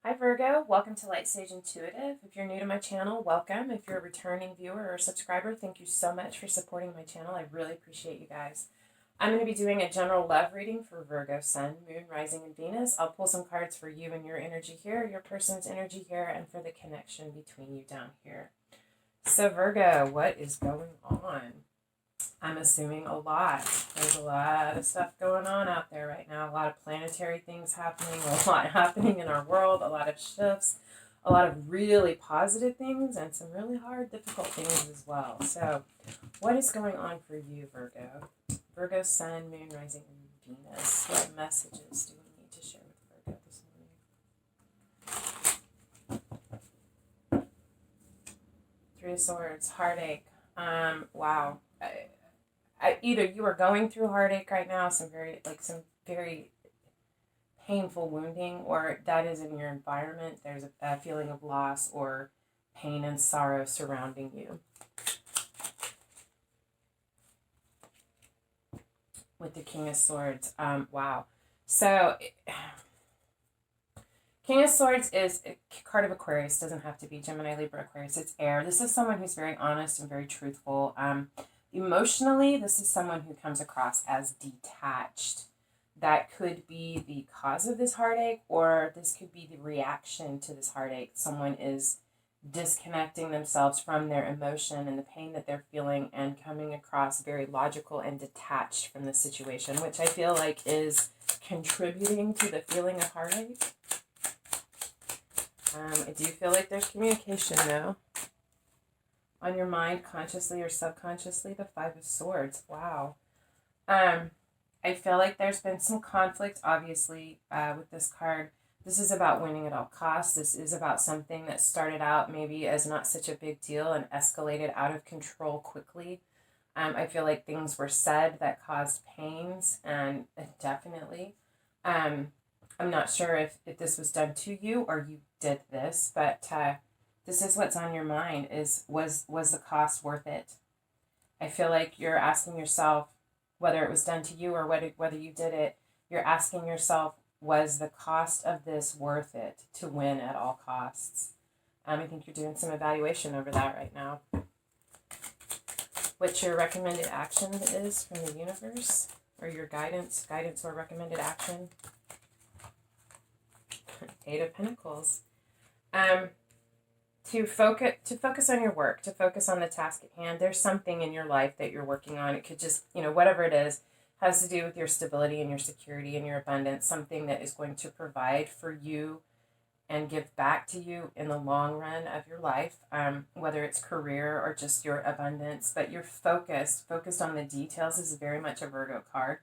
Hi Virgo, welcome to Lightsageintuitive. If you're new to my channel, welcome. If you're a returning viewer or subscriber, thank you so much for supporting my channel. I really appreciate you guys. I'm going to be doing a general love reading for Virgo, Sun, Moon, Rising, and Venus. I'll pull some cards for you and your energy here, your person's energy here, and for the connection between you down here. So Virgo, what is going on? I'm assuming a lot. There's a lot of stuff going on out there right now. A lot of planetary things happening, a lot happening in our world, a lot of shifts, a lot of really positive things, and some really hard, difficult things as well. So what is going on for you, Virgo? Virgo, Sun, Moon, Rising, and Venus. What messages do we need to share with Virgo this morning? Three of Swords, heartache. Wow. Either you are going through heartache right now, some very painful wounding, or that is in your environment. There's a feeling of loss or pain and sorrow surrounding you. With the King of Swords, wow. So, King of Swords is a card of Aquarius. Doesn't have to be Gemini, Libra, Aquarius. It's air. This is someone who's very honest and very truthful. Emotionally, this is someone who comes across as detached. That could be the cause of this heartache, or this could be the reaction to this heartache. Someone is disconnecting themselves from their emotion and the pain that they're feeling and coming across very logical and detached from the situation, which I feel like is contributing to the feeling of heartache. I do feel like there's communication, though. On your mind, consciously or subconsciously, the Five of Swords. Wow. I feel like there's been some conflict, obviously, with this card. This is about winning at all costs. This is about something that started out maybe as not such a big deal and escalated out of control quickly. I feel like things were said that caused pains, and definitely. I'm not sure if this was done to you or you did this, but this is what's on your mind is, was the cost worth it? I feel like you're asking yourself, whether it was done to you or whether you did it, you're asking yourself, was the cost of this worth it to win at all costs? I think you're doing some evaluation over that right now. What your recommended action is from the universe, or your guidance or recommended action. Eight of Pentacles. To focus on your work, to focus on the task at hand. There's something in your life that you're working on. It could just, whatever it is, has to do with your stability and your security and your abundance, something that is going to provide for you and give back to you in the long run of your life, whether it's career or just your abundance. But you're focused on the details. Is very much a Virgo card.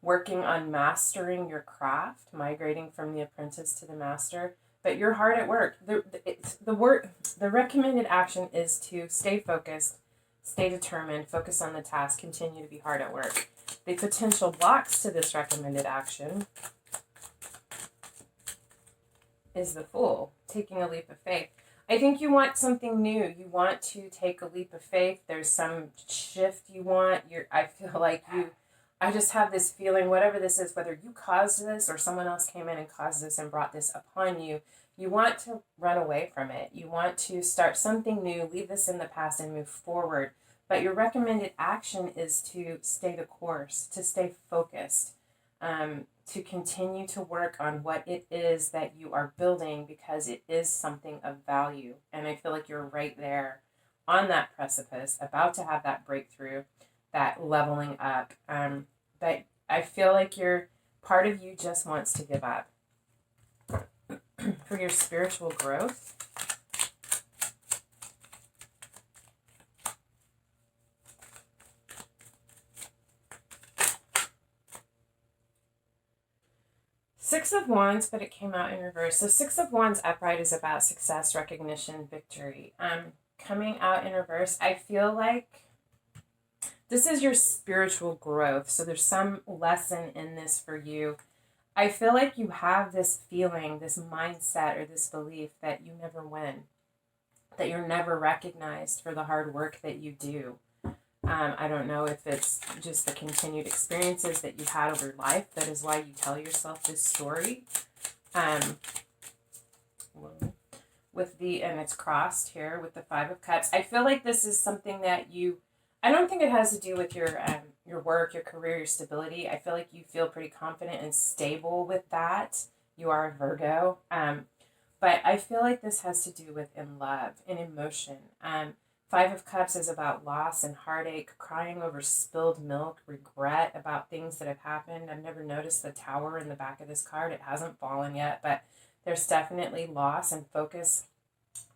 Working on mastering your craft, migrating from the apprentice to the master. But you're hard at work. The recommended action is to stay focused, stay determined, focus on the task, continue to be hard at work. The potential blocks to this recommended action is the Fool, taking a leap of faith. I think you want something new. You want to take a leap of faith. There's some shift you want. I feel like I just have this feeling, whatever this is, whether you caused this or someone else came in and caused this and brought this upon you, you want to run away from it. You want to start something new, leave this in the past and move forward. But your recommended action is to stay the course, to stay focused, to continue to work on what it is that you are building, because it is something of value. And I feel like you're right there on that precipice, about to have that breakthrough, that leveling up. But I feel like part of you just wants to give up. For your spiritual growth, Six of Wands, but it came out in reverse. So Six of Wands upright is about success, recognition, victory. Coming out in reverse, I feel like this is your spiritual growth. So there's some lesson in this for you. I feel like you have this feeling, this mindset, or this belief that you never win, that you're never recognized for the hard work that you do. I don't know if it's just the continued experiences that you've had over life. That is why you tell yourself this story. With the, and it's crossed here with the Five of Cups. I feel like this is something that I don't think it has to do with your work, your career, your stability. I feel like you feel pretty confident and stable with that. You are a Virgo. But I feel like this has to do with in love, in emotion. Five of Cups is about loss and heartache, crying over spilled milk, regret about things that have happened. I've never noticed the tower in the back of this card. It hasn't fallen yet, but there's definitely loss and focus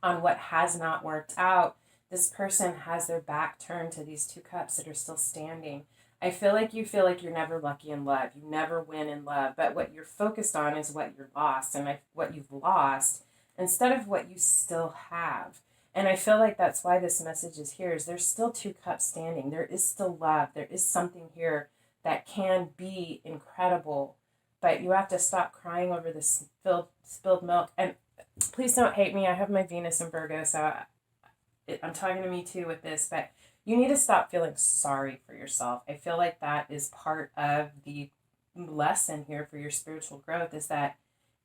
on what has not worked out. This person has their back turned to these two cups that are still standing. I feel like you're never lucky in love. You never win in love. But what you're focused on is what you're lost and what you've lost instead of what you still have. And I feel like that's why this message is here, is there's still two cups standing. There is still love. There is something here that can be incredible. But you have to stop crying over the spilled milk. And please don't hate me. I have my Venus in Virgo, so I'm talking to me too with this. But you need to stop feeling sorry for yourself. I feel like that is part of the lesson here for your spiritual growth, is that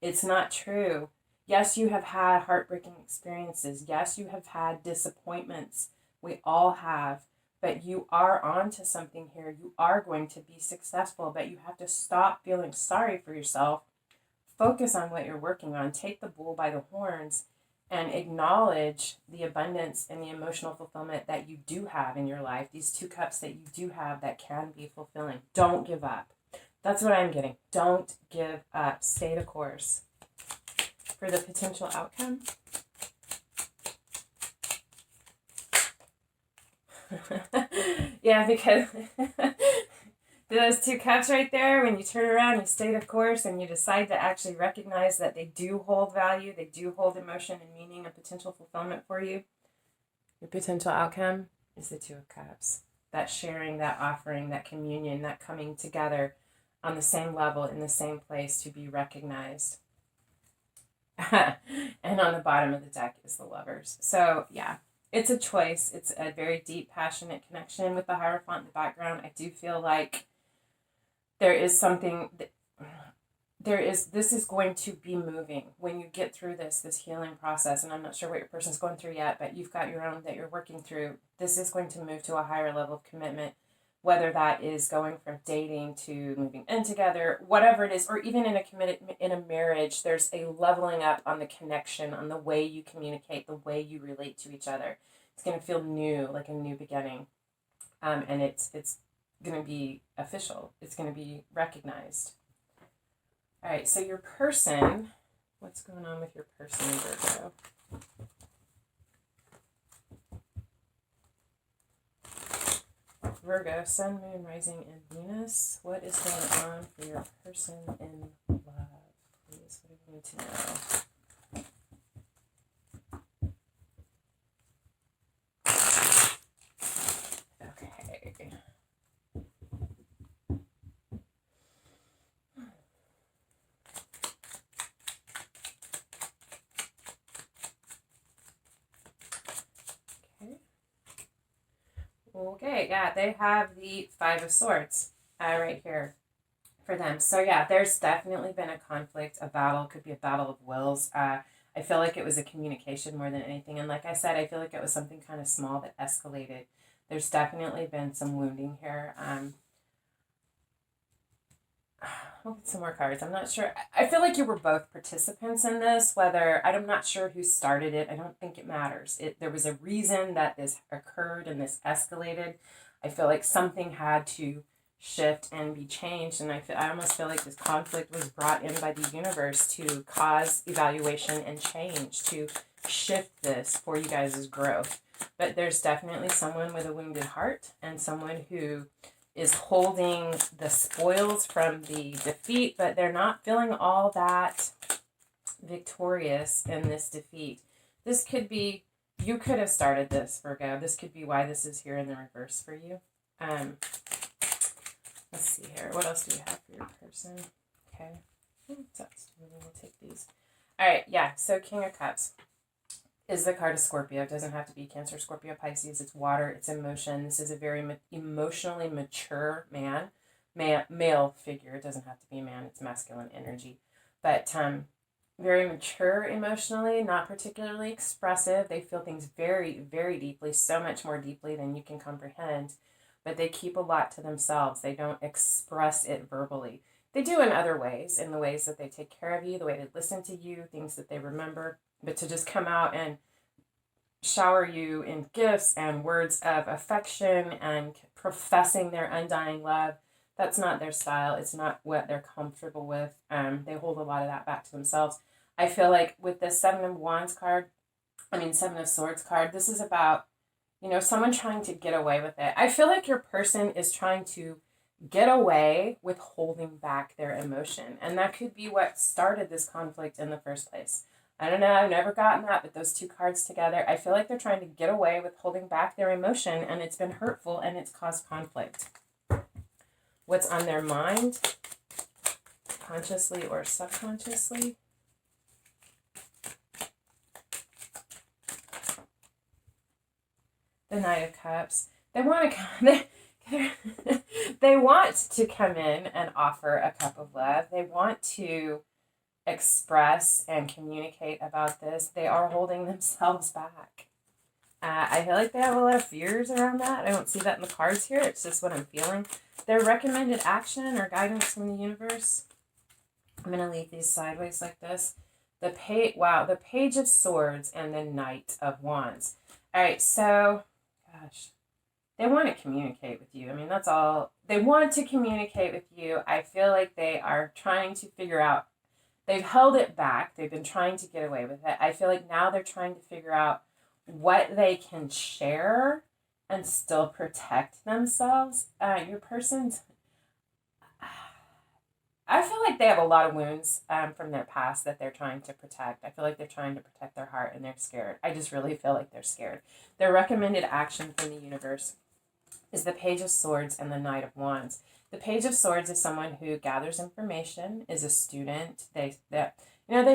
it's not true. Yes, you have had heartbreaking experiences. Yes, you have had disappointments. We all have. But you are on to something here. You are going to be successful, but you have to stop feeling sorry for yourself. Focus on what you're working on. Take the bull by the horns and acknowledge the abundance and the emotional fulfillment that you do have in your life. These two cups that you do have that can be fulfilling. Don't give up. That's what I'm getting. Don't give up. Stay the course. For the potential outcome. Yeah, because those two cups right there, when you turn around, you stay the course, and you decide to actually recognize that they do hold value, they do hold emotion and meaning and potential fulfillment for you. Your potential outcome is the Two of Cups. That sharing, that offering, that communion, that coming together on the same level, in the same place to be recognized. And on the bottom of the deck is the Lovers. So, yeah. It's a choice. It's a very deep, passionate connection with the Hierophant in the background. I do feel like there is something, this is going to be moving when you get through this healing process. And I'm not sure what your person's going through yet, but you've got your own that you're working through. This is going to move to a higher level of commitment, whether that is going from dating to moving in together, whatever it is, or even in a marriage, there's a leveling up on the connection, on the way you communicate, the way you relate to each other. It's going to feel new, like a new beginning. And it's going to be official. It's going to be recognized. All right, so your person, what's going on with your person, Virgo? Virgo, Sun, Moon, Rising, and Venus. What is going on for your person in love? Please, what do you need to know? Okay. Okay, yeah, they have the Five of Swords right here for them. So yeah, there's definitely been a conflict, a battle. Could be a battle of wills. I feel like it was a communication more than anything. And like I said, I feel like it was something kind of small that escalated. There's definitely been some wounding here. We'll get some more cards. I'm not sure. I feel like you were both participants in this, I'm not sure who started it. I don't think it matters. There was a reason that this occurred and this escalated. I feel like something had to shift and be changed. And I almost feel like this conflict was brought in by the universe to cause evaluation and change, to shift this for you guys' growth. But there's definitely someone with a wounded heart and someone who is holding the spoils from the defeat, but they're not feeling all that victorious in this defeat. This could be, you could have started this, Virgo. This could be why this is here in the reverse for you. Let's see here. What else do we have for your person? Okay. We'll take these. All right, yeah, so King of Cups is the card of Scorpio. It doesn't have to be Cancer, Scorpio, Pisces. It's water. It's emotion. This is a very emotionally mature male figure. It doesn't have to be a man. It's masculine energy. But very mature emotionally, not particularly expressive. They feel things very, very deeply, so much more deeply than you can comprehend. But they keep a lot to themselves. They don't express it verbally. They do in other ways, in the ways that they take care of you, the way they listen to you, things that they remember. But to just come out and shower you in gifts and words of affection and professing their undying love, that's not their style. It's not what they're comfortable with. They hold a lot of that back to themselves. I feel like with the Seven of Swords card, this is about, someone trying to get away with it. I feel like your person is trying to get away with holding back their emotion. And that could be what started this conflict in the first place. I don't know, I've never gotten that, but those two cards together, I feel like they're trying to get away with holding back their emotion, and it's been hurtful and it's caused conflict. What's on their mind, consciously or subconsciously? The Knight of Cups. They want to come in and offer a cup of love. They want to express and communicate about this. They are holding themselves back. I feel like they have a lot of fears around that. I don't see that in the cards here. It's just what I'm feeling. Their recommended action or guidance from the universe. I'm going to leave these sideways like this. The Page of Swords and the Knight of Wands. All right, so, gosh, they want to communicate with you. I mean, that's all. They want to communicate with you. I feel like they are trying to figure out. They've held it back. They've been trying to get away with it. I feel like now they're trying to figure out what they can share and still protect themselves. Your person's... I feel like they have a lot of wounds from their past that they're trying to protect. I feel like they're trying to protect their heart and they're scared. I just really feel like they're scared. Their recommended action from the universe is the Page of Swords and the Knight of Wands. The Page of Swords is someone who gathers information, is a student. They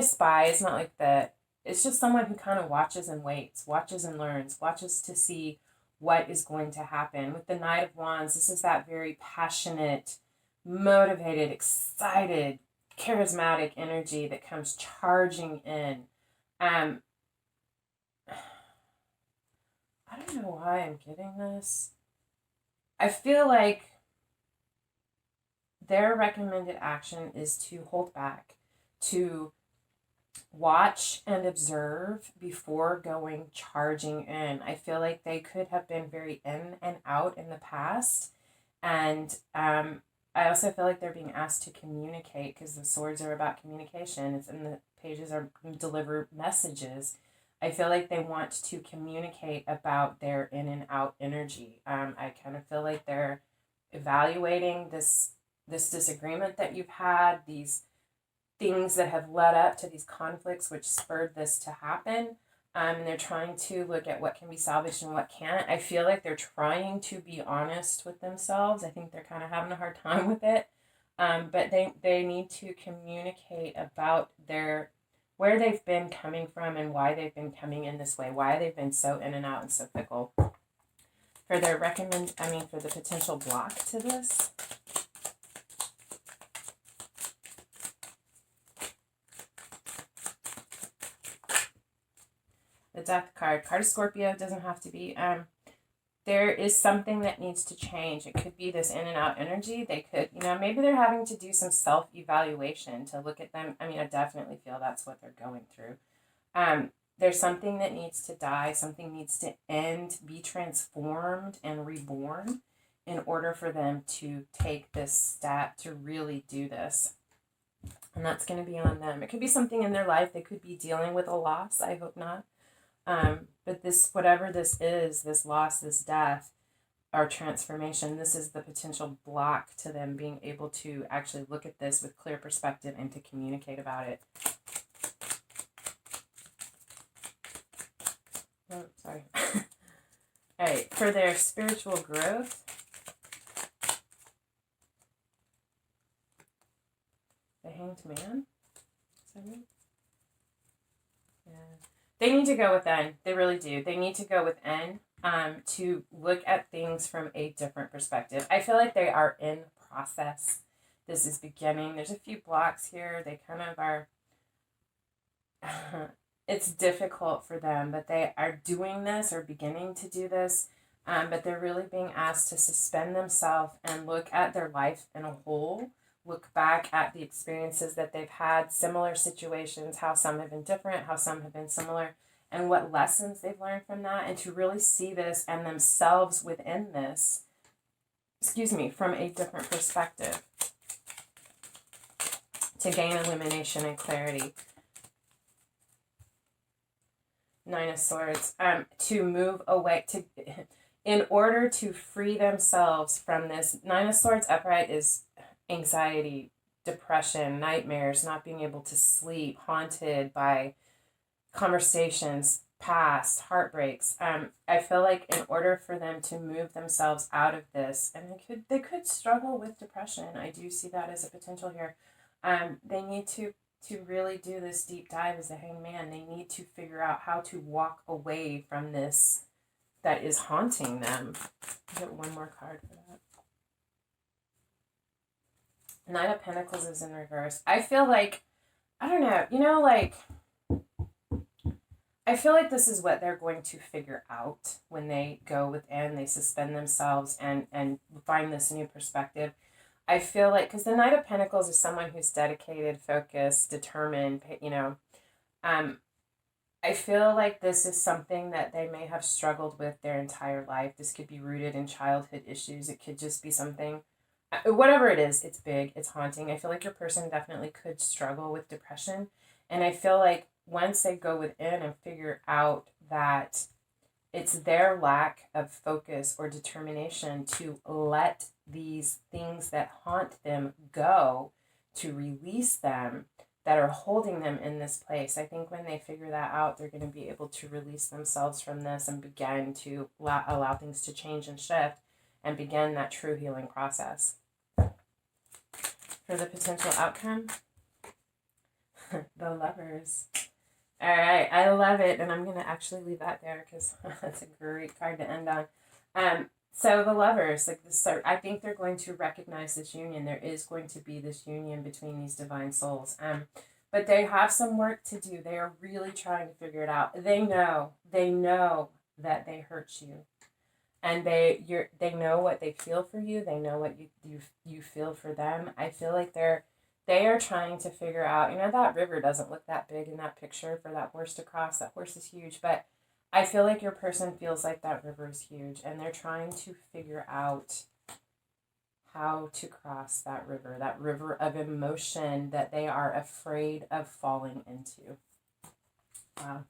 spy. It's not like that. It's just someone who kind of watches and waits, watches and learns, watches to see what is going to happen. With the Knight of Wands, this is that very passionate, motivated, excited, charismatic energy that comes charging in. I don't know why I'm getting this. I feel like their recommended action is to hold back, to watch and observe before going charging in. I feel like they could have been very in and out in the past. And I also feel like they're being asked to communicate because the swords are about communication. And the pages are deliver messages. I feel like they want to communicate about their in and out energy. I kind of feel like they're evaluating this disagreement that you've had, these things that have led up to these conflicts which spurred this to happen. And they're trying to look at what can be salvaged and what can't. I feel like they're trying to be honest with themselves. I think they're kind of having a hard time with it. But they need to communicate about where they've been coming from and why they've been coming in this way, why they've been so in and out and so fickle. For the potential block to this. The Death card of Scorpio, doesn't have to be. There is something that needs to change. It could be this in and out energy. They could, maybe they're having to do some self-evaluation to look at them. I mean, I definitely feel that's what they're going through. There's something that needs to die. Something needs to end, be transformed and reborn in order for them to take this step to really do this. And that's going to be on them. It could be something in their life. They could be dealing with a loss. I hope not. But whatever this is, this loss, this death, or transformation, this is the potential block to them being able to actually look at this with clear perspective and to communicate about it. Oh, sorry. All right, for their spiritual growth, the Hanged Man. Is that right? Yeah. They need to go within. They really do. They need to go within to look at things from a different perspective. I feel like they are in process. This is beginning. There's a few blocks here. They kind of are it's difficult for them, but they are doing this or beginning to do this. But they're really being asked to suspend themselves and look at their life in a whole, look back at the experiences that they've had, similar situations, how some have been different, how some have been similar, and what lessons they've learned from that, and to really see this and themselves within this, from a different perspective, to gain illumination and clarity. Nine of Swords, to move away, in order to free themselves from this. Nine of Swords upright is anxiety, depression, nightmares, not being able to sleep, haunted by conversations, past, heartbreaks. I feel like in order for them to move themselves out of this, and they could struggle with depression. I do see that as a potential here. They need to really do this deep dive as a hangman. They need to figure out how to walk away from this that is haunting them. Get one more card for that. Knight of Pentacles is in reverse. I feel like, I don't know, I feel like this is what they're going to figure out when they go within, they suspend themselves and find this new perspective. I feel like, because the Knight of Pentacles is someone who's dedicated, focused, determined, I feel like this is something that they may have struggled with their entire life. This could be rooted in childhood issues. It could just be something, whatever it is, it's big, it's haunting. I feel like your person definitely could struggle with depression. And I feel like once they go within and figure out that it's their lack of focus or determination to let these things that haunt them go, to release them, that are holding them in this place. I think when they figure that out, they're going to be able to release themselves from this and begin to allow things to change and shift and begin that true healing process. For the potential outcome, the Lovers. All right, I love it, and I'm going to actually leave that there because that's a great card to end on. So the Lovers, I think they're going to recognize this union. There is going to be this union between these divine souls. But they have some work to do. They are really trying to figure it out. They know that they hurt you, and they know what they feel for you. They know what you feel for them. I feel like they are trying to figure out. That river doesn't look that big in that picture for that horse to cross. That horse is huge, but I feel like your person feels like that river is huge, and they're trying to figure out how to cross that river of emotion that they are afraid of falling into. Wow.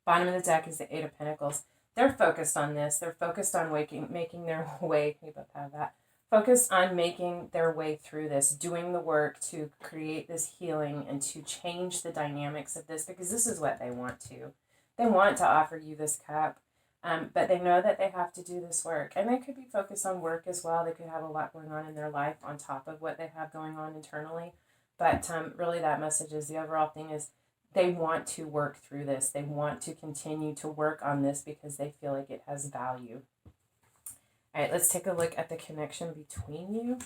Bottom of the deck is the Eight of Pentacles. They're focused on this. They're focused on making their way. We both have that. Focused on making their way through this, doing the work to create this healing and to change the dynamics of this, because this is what they want to. They want to offer you this cup, but they know that they have to do this work. And they could be focused on work as well. They could have a lot going on in their life on top of what they have going on internally. But really that message is, the overall thing is, they want to work through this. They want to continue to work on this because they feel like it has value. All right, let's take a look at the connection between you.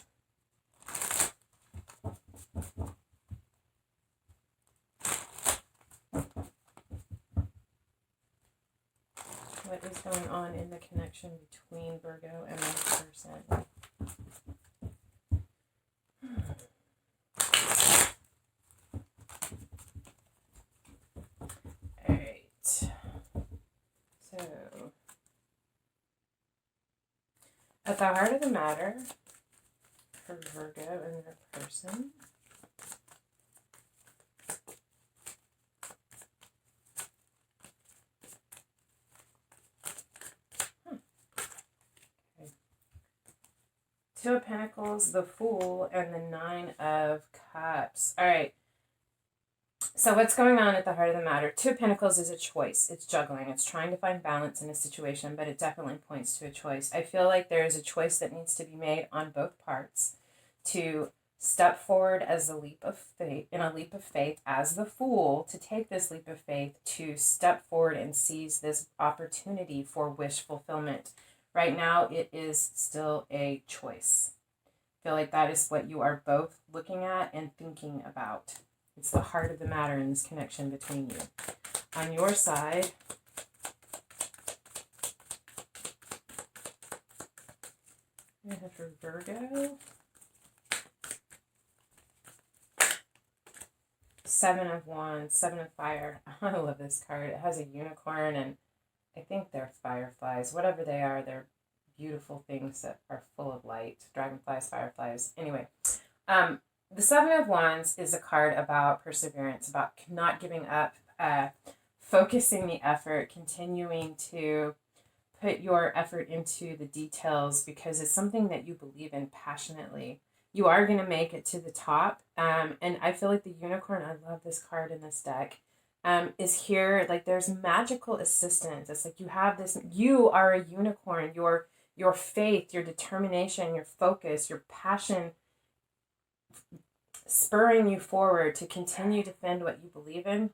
What is going on in the connection between Virgo and this person? All right. So, at the heart of the matter for Virgo and their person, Two of Pentacles, the Fool, and the Nine of Cups. All right. So what's going on at the heart of the matter? Two of Pentacles is a choice. It's juggling. It's trying to find balance in a situation, but it definitely points to a choice. I feel like there is a choice that needs to be made on both parts to step forward as a leap of faith, as the Fool, to take this leap of faith, to step forward and seize this opportunity for wish fulfillment. Right now, it is still a choice. I feel like that is what you are both looking at and thinking about. It's the heart of the matter in this connection between you. On your side, we have for Virgo, 7 of Wands, 7 of Fire. I love this card. It has a unicorn, and I think they're fireflies. Whatever they are, they're beautiful things that are full of light. Dragonflies, fireflies. Anyway, the 7 of Wands is a card about perseverance, about not giving up, focusing the effort, continuing to put your effort into the details because it's something that you believe in passionately. You are going to make it to the top. And I feel like the unicorn, I love this card in this deck, is here. Like there's magical assistance. It's like you have this, you are a unicorn. Your faith, your determination, your focus, your passion spurring you forward to continue to defend what you believe in.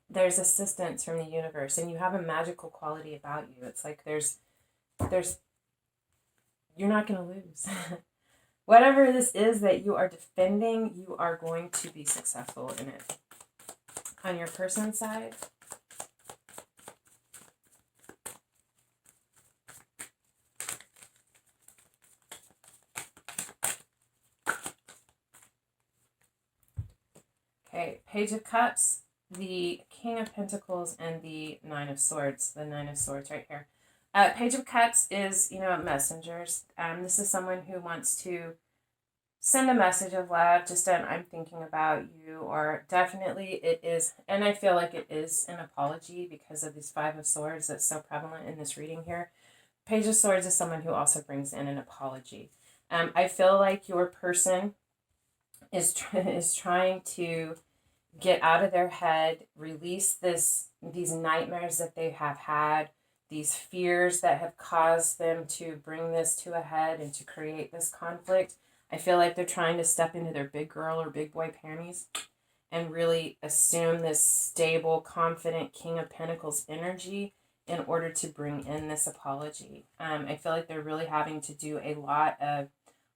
There's assistance from the universe, and you have a magical quality about you. It's like there's you're not going to lose. Whatever this is that you are defending, you are going to be successful in it. On your person side, okay, Page of Cups, the King of Pentacles, and the Nine of Swords. The Nine of Swords right here. Page of Cups is, messengers. This is someone who wants to send a message of love, just an I'm thinking about you, or definitely it is, and I feel like it is an apology because of these 5 of Swords that's so prevalent in this reading here. Page of Swords is someone who also brings in an apology. I feel like your person is trying to get out of their head, release these nightmares that they have had, these fears that have caused them to bring this to a head and to create this conflict. I feel like they're trying to step into their big girl or big boy panties and really assume this stable, confident King of Pentacles energy in order to bring in this apology. I feel like they're really having to do a lot of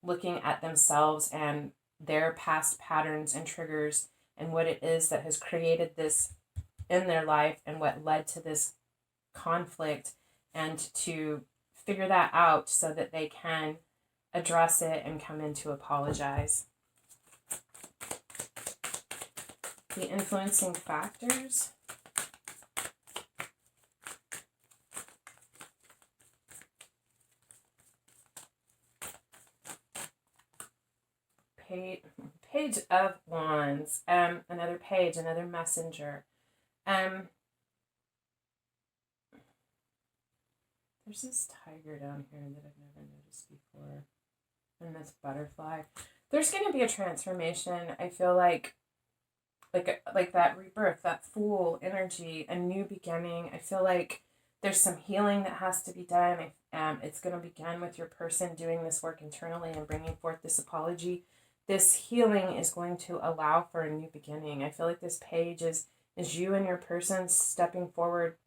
looking at themselves and their past patterns and triggers and what it is that has created this in their life and what led to this conflict, and to figure that out so that they can address it and come in to apologize. The influencing factors. Page of Wands. Another page, another messenger. There's this tiger down here that I've never noticed before. And this butterfly. There's going to be a transformation. I feel like that rebirth, that Fool energy, a new beginning. I feel like there's some healing that has to be done. It's going to begin with your person doing this work internally and bringing forth this apology. This healing is going to allow for a new beginning. I feel like this page is you and your person stepping forward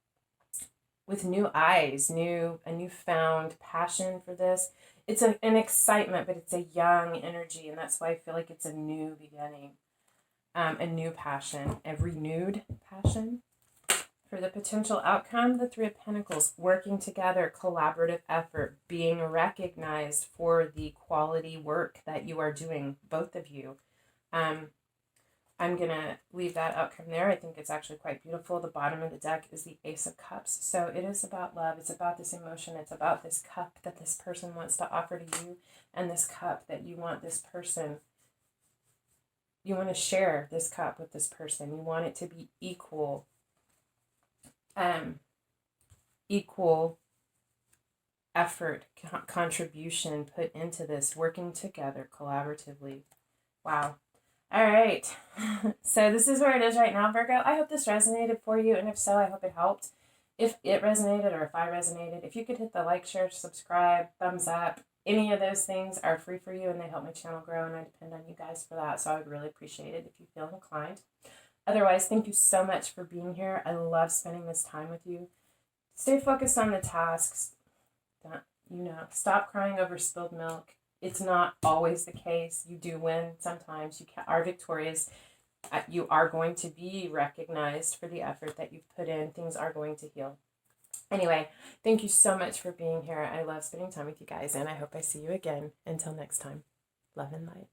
with new eyes, a newfound passion for this. It's an excitement, but it's a young energy, and that's why I feel like it's a new beginning, a new passion, a renewed passion. For the potential outcome, the 3 of Pentacles, working together, collaborative effort, being recognized for the quality work that you are doing, both of you. I'm going to leave that outcome there. I think it's actually quite beautiful. The bottom of the deck is the Ace of Cups. So it is about love. It's about this emotion. It's about this cup that this person wants to offer to you, and this cup that you want this person. You want to share this cup with this person. You want it to be equal. Equal effort, contribution put into this, working together collaboratively. Wow. All right. So this is where it is right now, Virgo. I hope this resonated for you, and if so, I hope it helped. If it resonated, or if I resonated, if you could hit the like, share, subscribe, thumbs up, any of those things are free for you, and they help my channel grow, and I depend on you guys for that, so I would really appreciate it if you feel inclined. Otherwise, thank you so much for being here. I love spending this time with you. Stay focused on the tasks. Stop crying over spilled milk. It's not always the case. You do win sometimes. You are victorious. You are going to be recognized for the effort that you've put in. Things are going to heal. Anyway, thank you so much for being here. I love spending time with you guys, and I hope I see you again. Until next time, love and light.